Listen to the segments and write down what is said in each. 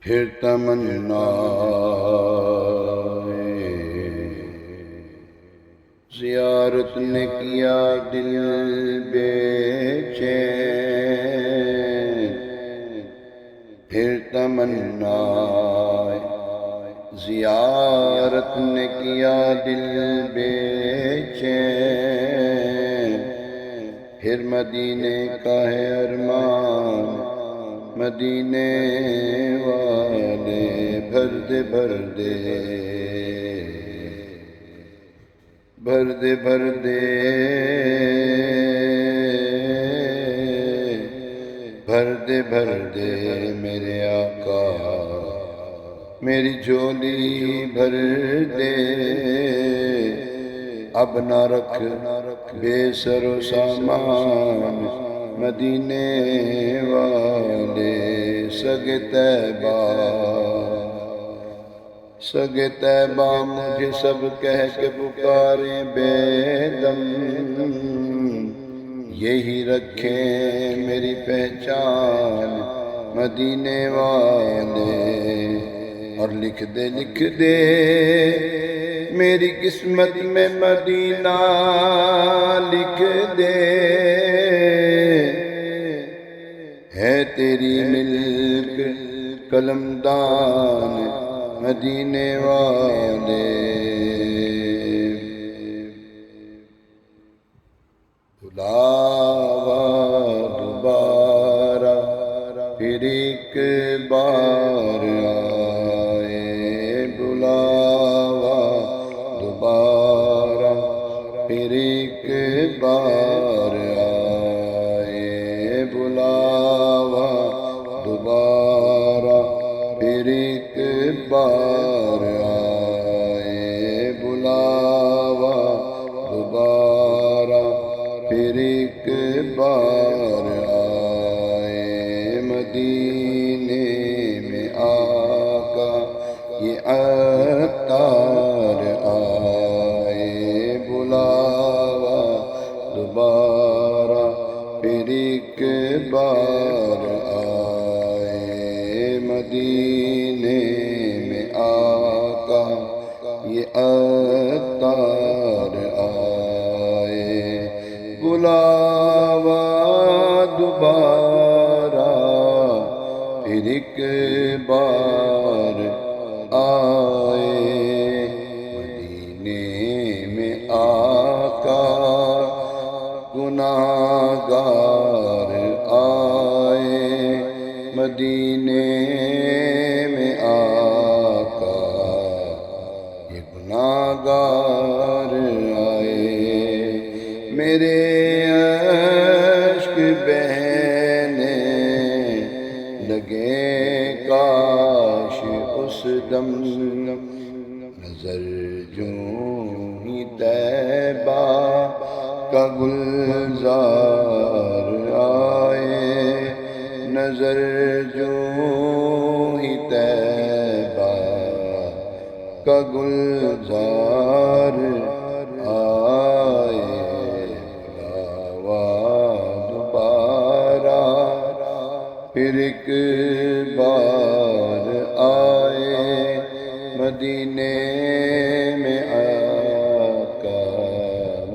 پھر تمنا زیارت نے کیا دل بے چین، پھر تمنا زیارت نے کیا دل بے چین، پھر مدینے کا ہے ارمان مدینے والے بھر دے بھر دے بھر دے بھر دے بھر دے بھر دے میرے آقا میری جھولی بھر دے، اب نہ رکھ بے سر و سامان مدینے والے سگے طیبہ سگے طیبہ مجھے سب کہہ کے پکاریں بے دم، یہی رکھیں میری پہچان مدینے والے، اور لکھ دے میری قسمت میں مدینہ لکھ دے، ہے تیری ملک قلم دان مدینے والے، بلاوا دوبارہ پھر ایک بار آئے، بلاوا دوبارہ پھر ایک بار آئے، بلاوا دوبارہ پھر ایک بار آئے، بلاوا دوبارہ پھر ایک بار آئے، مدینے میں آقا یہ عطار آئے، بلاوا دوبارہ پھر ایک بار آئے، مدینے میں آقا یہ عطار آئے، بلاوا دوبارہ پھر ایک بار آئے، مدینے میں آقا گناہگار آئے، مدینے میں آقا یہ گناہگار آئے، میرے عشق بہنے لگے کاش اس دم، نظر جوں ہی طیبہ کا گلزار آئے، نظر جوں ہی طیبہ کا گلزار آئے، بلاوا دوبارہ پھر ایک بار آئے، مدینے میں آقا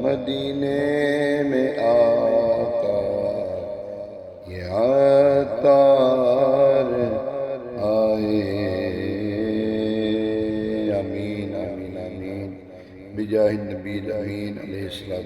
مدینے میں آقا یہ عطار آئے، آمین آمین آمین بجاہ النبی الامین علیہ السلام